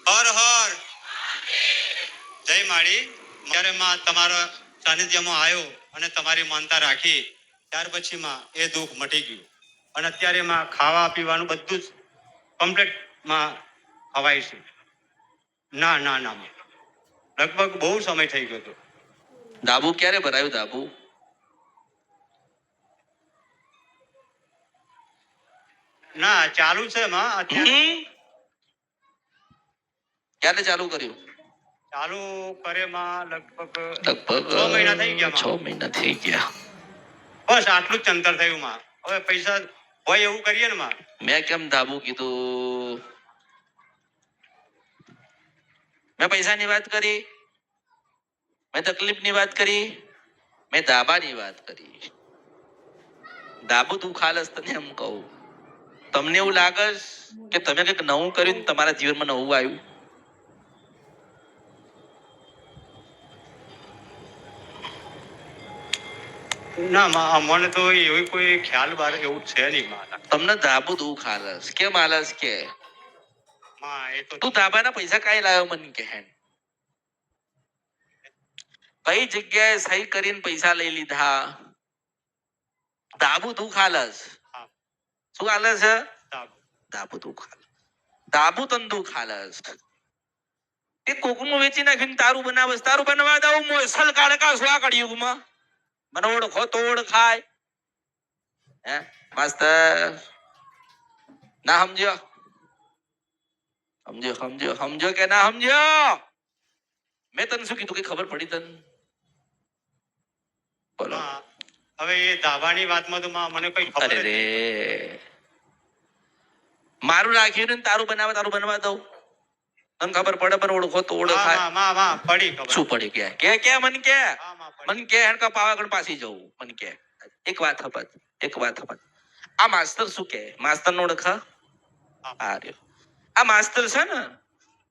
હર હર જય માળી. જ્યારે માં તમારા સાનિધ્યમાં આવ્યો અને તમારી માનતા રાખી ત્યાર પછી માં એ દુઃખ મટી ગયું અને અત્યારે માં ખાવા પીવાનું બધું જ કમ્પ્લીટ માં ખવાય છે. ના ના ના લગભગ બહુ સમય થઈ ગયો હતો. ધાબુ ક્યારે ભરાયું? ધાબુ ના ચાલુ છે માં અત્યારે. ક્યારે ચાલુ કર્યું? ચાલુ કરે માં લગભગ 6 મહિના થઈ ગયા. 6 મહિના થઈ ગયા. બસ આટલું જ અંતર થયું માં. હવે પૈસા હોય એવું કરીએ ને માં. મેં કેમ ધાબુ કીધું? મેં પૈસાની વાત કરી, મેં તકલીફની વાત કરી, મેં ધાબાની વાત કરી. ધાબુ તું ખાલસ તને એમ કહું. તમને એવું લાગે કે તમે કંઈક નવું કર્યું તમારા જીવનમાં નવું આવ્યું? ના માં મને તો એવી કોઈ ખ્યાલ બાર એવું છે નહીં માં. તમને ધાબુ દુઃખ આલસ કેમ આલસ કે માં એ તો તું ધાબાના પૈસા કાઈ લાવ્યો મને કે કઈ જગ્યાએ સહી કરીને પૈસા લઈ લીધા? ધાબુ દુઃખ આલસ. શું આલસ? ધાબુ દુઃખ આલસ. ધાબુ તન દુઃખ આલસ. એ કોકનું વેચી નાખીને તારું બનાવસ. તારું બનવા દઉં મોસલ કાળકા સુવા કળિયુગમાં મને ઓળખો તો ઓળખાય. હે માસ્તર ના સમજ્યો? સમજો સમજો સમજો કે ના સમજો? મેં તને શું કીધું? કઈ ખબર પડી તને? બોલો. હવે એ ધાબાની વાતમાં તો મને કઈ ખબર નથી. મારું રાખ્યું તારું બનાવે, તારું બનવા દઉં. તને ખબર પડે પણ ઓળખો તો ઓળખાય. પડી ખબર. શું પડી? કે મન કે મન કે હેણકા પાવાગઢ પાછી જવું. મન કે એક વાત હપત, એક વાત હપત. આ માસ્તર શું કે? માસ્તર નો ઓળખા? આ માસ્તર છે ને,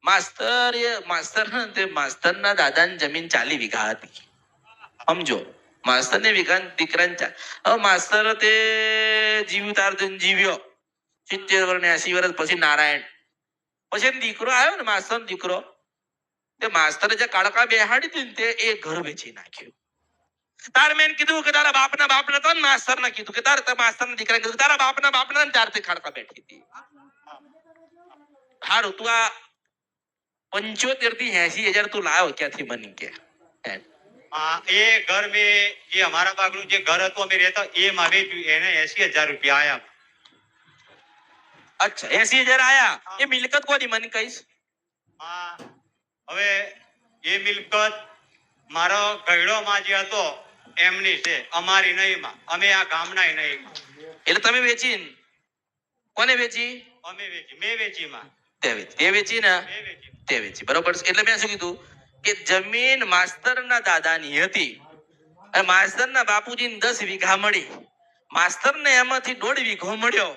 માસ્તર ને તે માસ્તર ના દાદાની જમીન 40 વીઘા હતી. સમજો, માસ્તર ને વીઘા દીકરા. હવે માસ્તર તે જીવ્યું તાર જીવ્યો 70 વર્ષ 80 વર્ષ પછી નારાયણ. પછી દીકરો આવ્યો ને, માસ્તર નો દીકરો. તે માસ્તરે જે કાળકા બેહાડી હતી ને તે એ ઘર વેચી નાખ્યું. તાર મેં કીધું કે તારા બાપના બાપને તો માસ્તર ને કીધું કે તારા માસ્તર ના દીકરા કીધું તારા બાપના બાપને ત્યારથી ખાડકા બેઠી હતી. હારું તું આ 75 થી 80,000 તું લાવ્યો ક્યાંથી? મને કે એ ઘર મેં જે અમારા બાગનું જે ઘર હતું અમે રહેતા એ માં વેચ્યું. એને 80,000 રૂપિયા આયા. અચ્છા 80,000 આયા. એ મિલકત કોની મને કહીશ? હવે એ મિલકત મારો ગયડો માં જે હતો એમની છે, અમારી નહીં માં. અમે આ ગામના નહીં. એટલે તમે વેચી? કોને વેચી? અમે વેચી. મેં વેચી માં. તે વેચી ને? તે વેચી. બરોબર. એટલે મેં શું કીધું કે જમીન માસ્તર ના દાદાની હતી અને માસ્તર ના બાપુજી ને 10 વીઘા મળી. માસ્તર ને એમાંથી 1.5 વીઘો મળ્યો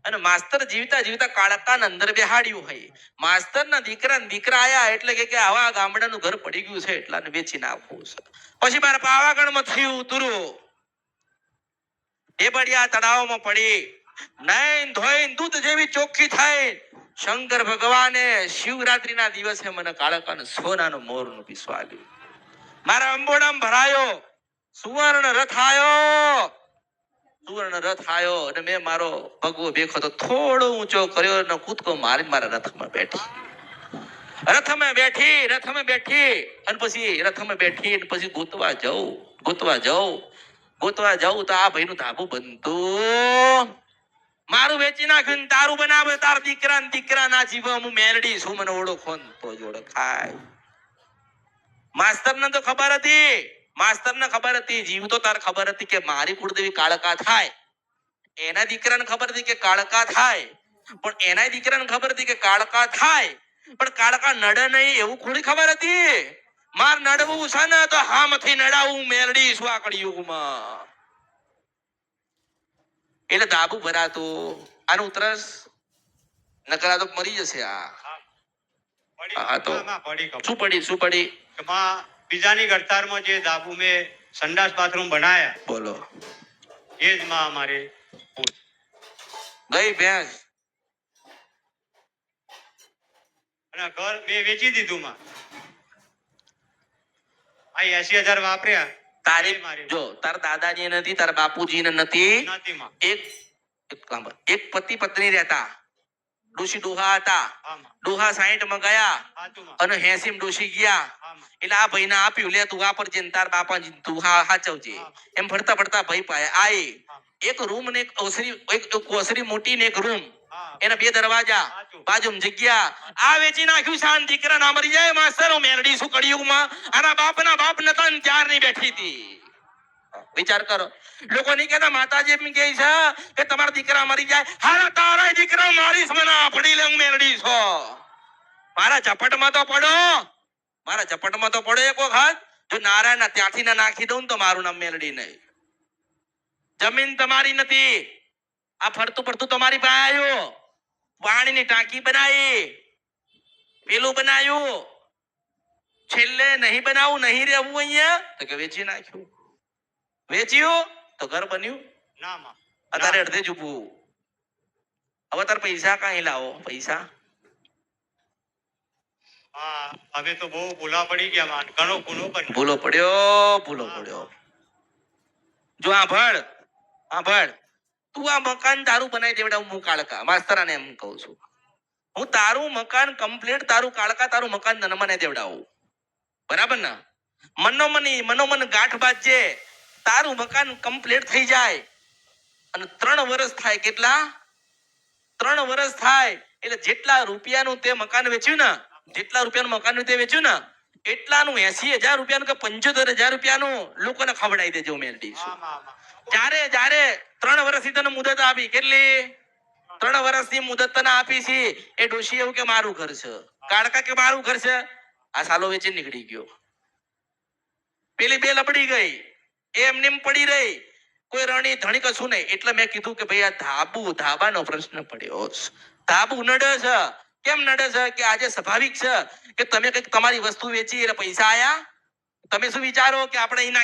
અને માસ્તર જીવતા જીવતા કાળકા ને અંદર બેહાડ્યું હોય. માસ્તર ના દીકરા આયા એટલે કે આવા ગામડાનું ઘર પડી ગયું છે એટલાને વેચી નાખવું છે. પછી મારા પાવાગઢ માં થયું ઉતરું. એ બળિયા તળાવમાં પડી નૈન ધોઈને દૂધ જેવી ચોખ્ખી થાય. શંકર ભગવાને શિવરાત્રી ના દિવસે મને કાળકા ને સોનાનો મોર નું પીસવાલ્યું. મારા અંબોડામ ભરાયો. સુવર્ણ રથ આયો. સુવર્ણ રથ આયો અને મેં મારો ભગવો ભેખો તો થોડો ઊંચો કર્યો અને કૂદકો મારી મારા રથમાં બેઠી. રથમાં બેઠી અને પછી ગોતવા જાઉં તો આ ભાઈનું ધાબુ બનતું. મારું વેચી નાખ્યું તારું બનાવે. તાર દીકરા ના જીવ હું મેલડી છું. મને ઓળખો તો જ ઓળખાય. માસ્તર ને તો ખબર હતી. જીવ તો તાર ખબર હતી કે મારી કુળદેવી કાળકા થાય. એના દીકરાને ખબર હતી કે કાળકા થાય. પણ એના દીકરાને ખબર હતી કે કાળકા થાય પણ કાળકા નડે નહીં એવું થોડી ખબર હતી. માર નડવું છે ને તો હામથી નડાવું. મેલડી શું આ કળિયુગમાં. એટલે ધાબુ ભરાતું. આનું ઉતરસ નકરા તો મરી જશે. આ તો શું પડી બીજાની ગરતારમાં જે ધાબુ મેં સંડાસ બાથરૂમ બનાયા. બોલો. એ જ માં અમારે ગઈ ભેંસ અને ઘર મેં વેચી દીધું માં. આ 80,000 વાપર્યા. તારી એ મારી જો તાર દાદાજી નથી, તાર બાપુજી નથી. નથી માં. એક પતિ પત્ની રહેતા, ડોશી ડોહા હતા. હા માં. ડોહા 60 માં ગયા સાચું માં. અને 80 માં ડોશી ગયા. હા માં. એટલે આ ભાઈને આપ્યું, લે તું વાપરજે ને તાર બાપાજી તું હાચવજે. એમ ફરતા ફરતા ભાઈ પાસે આય. એક રૂમ ને એક ઓસરી મોટી ને એક રૂમ, હા. એના 2 દરવાજા, સાચું. બાજુમાં જગ્યા. આ વેચી નાખ્યું શાન દીકરા ના મરી જાય માસ્તરો મેલડી શું કળિયુગમાં આના બાપના બાપ નતા ને ત્યારની બેઠી હતી. વિચાર કરો. લોકો નહીં કહેતા માતાજી એમ કહે છે કે તમારા દીકરા મરી જાય, હારા તારા દીકરા મારીશ મને પડી લે હું મેલડી છો. મારા ઝપટમાં તો પડો, મારા ઝપટમાં તો પડો એક વખત. જો નારાયણ ત્યાંથી ના નાખી દઉં ને તો મારું નામ મેલડી નહીં. જમીન તમારી નથી, આ ફરતું પડતું તમારી પાસે આવ્યું. પાણીની ટાંકી બનાવી, પેલું બનાવ્યું, છેલ્લે નહીં બનાવું નહીં રહેવું અહીંયા તો કે વેચી નાખ્યું. વેચ્યું તો ઘર બન્યું. ના માં. અત્યારે અડધે જ ઊભું. હવે તાર પૈસા કાંઈ લાવો પૈસા. હા હવે તો બહુ ભૂલા પડી ગયા માં. ઘણો ગુનો કર્યો. ભૂલો પડ્યો, ભૂલો પડ્યો. જો આભળ તું આ મકાન તારું બનાવી દેવડાવું. હું કાળકા માસ્તરાને એમ કહું છું, હું તારું મકાન કમ્પ્લીટ, તારું કાળકા તારું મકાન તને મને દેવડાવું. બરાબર ને? મનોમન ગાંઠ બાજે, તારું મકાન કમ્પ્લીટ થઈ જાય અને 3 વર્ષ થાય. કેટલા? 3 વર્ષ થાય એટલે જેટલા રૂપિયાનું તે મકાન વેચ્યું ને, જેટલા રૂપિયાનું મકાન તે વેચ્યું ને, એટલાનું 80,000 રૂપિયાનું કે 75,000 રૂપિયાનું લોકોને ખવડાવી દેજો મેલડી. હા માં. જ્યારે 3 વર્ષની તને મુદત આપી, કેટલી? 3 વર્ષની મુદત તને આપી છે. એ ડોશી એવું કે મારું ઘર છે, કાળકા કે મારું ઘર છે. આ સાલો વેચી નીકળી ગયો. પેલી 2 લપડી ગઈ, એમને એમ પડી રહી, કોઈ રણી ધણી કશું નહીં. એટલે મેં કીધું કે ભાઈ આ ધાબાનો પ્રશ્ન પડ્યો. ધાબુ નડે છે. કેમ નડે છે? કે આજે સ્વાભાવિક છે કે તમે કઈક તમારી વસ્તુ વેચી એટલે પૈસા આયા, તમે શું વિચારો કે આપણે અહીં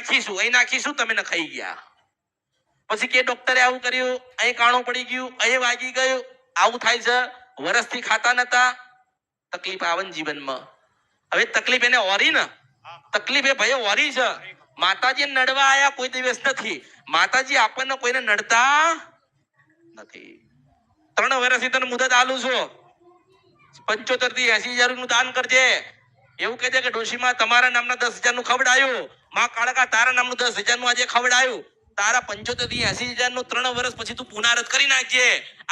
નાખીશું, તમે ન ખાઈ ગયા. પછી કે ડોક્ટરે આવું કર્યું, અહીં કાણું પડી ગયું, અહીં વાગી ગયું, આવું થાય છે. વર્ષથી ખાતા નતા, તકલીફ આવે ને જીવનમાં. હવે તકલીફ એને ઓરી ને, તકલીફ એ ભાઈ ઓરી છે. માતાજી નડવા આયા કોઈ દિવસ નથી. માતાજી આપણને કોઈને નડતા નથી. 3 વર્ષથી તને મુદત આલું છું, 75 થી 80,000 નું દાન કરજે. એવું કહે છે કે ડોશીમાં તમારા નામના 10,000 નું ખવડાયું, માં કાળકા તારા નામનું 10,000 નું આજે ખવડાયું. તારા 75 થી 80,000 નું 3 વર્ષ પછી તું પુનરાવર્ત કરી નાખજે.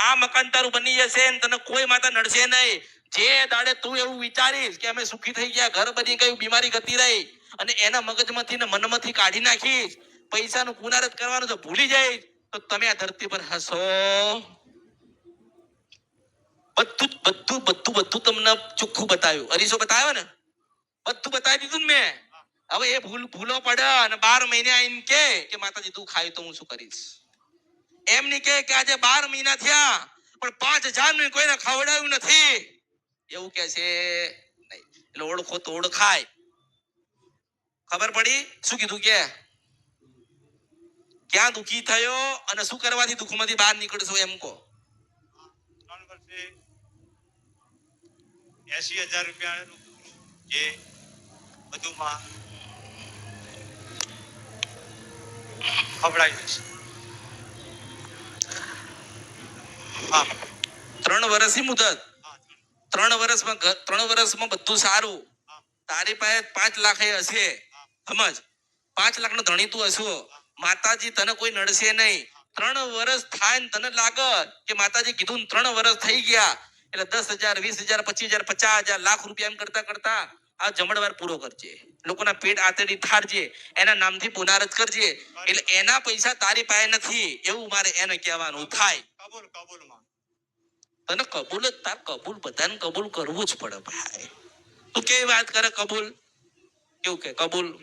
આ મકાન તારું બની જશે ને તને કોઈ માતા નડશે નહીં. જે દાડે તું એવું વિચારીશ કે અમે સુખી થઈ ગયા, ઘર બની ગયું, બીમારી ગતી રહી, અને એના મગજમાંથી ને મનમાંથી કાઢી નાખીશ, પૈસાનું પુનરાવર્ત કરવાનું તો ભૂલી જાય, તો તમે આ ધરતી પર હશો. બધું તમને ચોખ્ખું બતાવ્યું. અરીસો બતાવ્યો ને, બધું બતાવી દીધું ને મેં. હવે એ ભૂલો પડે અને 12 મહિને આવીને કે માતાજી તું ખાય તો હું શું કરીશ. એમ નહીં કે આજે 12 મહિના થયા પણ 5,000 નું કોઈને ખવડાવ્યું નથી, એવું કે છે નહીં. એટલે ઓળખો તો ઓળખાય. ખબર પડી? શું કીધું કે ક્યાં દુખી થયો અને શું કરવાથી દુઃખમાંથી બહાર નીકળશો એમ કહો. 3 વર્ષે 80,000 રૂપિયાનું જે બધુંમાં ખવડાવી દઈશ. હા 3 વર્ષની મુદત. હા. 3 વર્ષમાં બધું સારું. તારી પાસે 5 લાખ હશે, સમજ, 5 લાખ નો ધણી તું હશો. માતાજી તને કોઈ નડશે નહીં. 3 વર્ષ થાય ને તને લાગે કે માતાજી કીધું 3 વર્ષ થઈ ગયા એટલે 10,000 20,000 25,000 50,000 લાખ રૂપિયા એમ કરતા કરતા આ જમણવાર પૂરો કરજે. લોકોના પેટ આતેડી થારજે, એના નામથી પુનારત કરજે. એટલે એના પૈસા તારી પાસે નથી એવું મારે એને કહેવાનું થાય. કબૂલ માં. તને કબૂલ જ, તાર કબૂલ બધાને કબૂલ કરવું જ પડે ભાઈ. તું કેવી વાત કરે કબૂલ? કેવું કે કબૂલ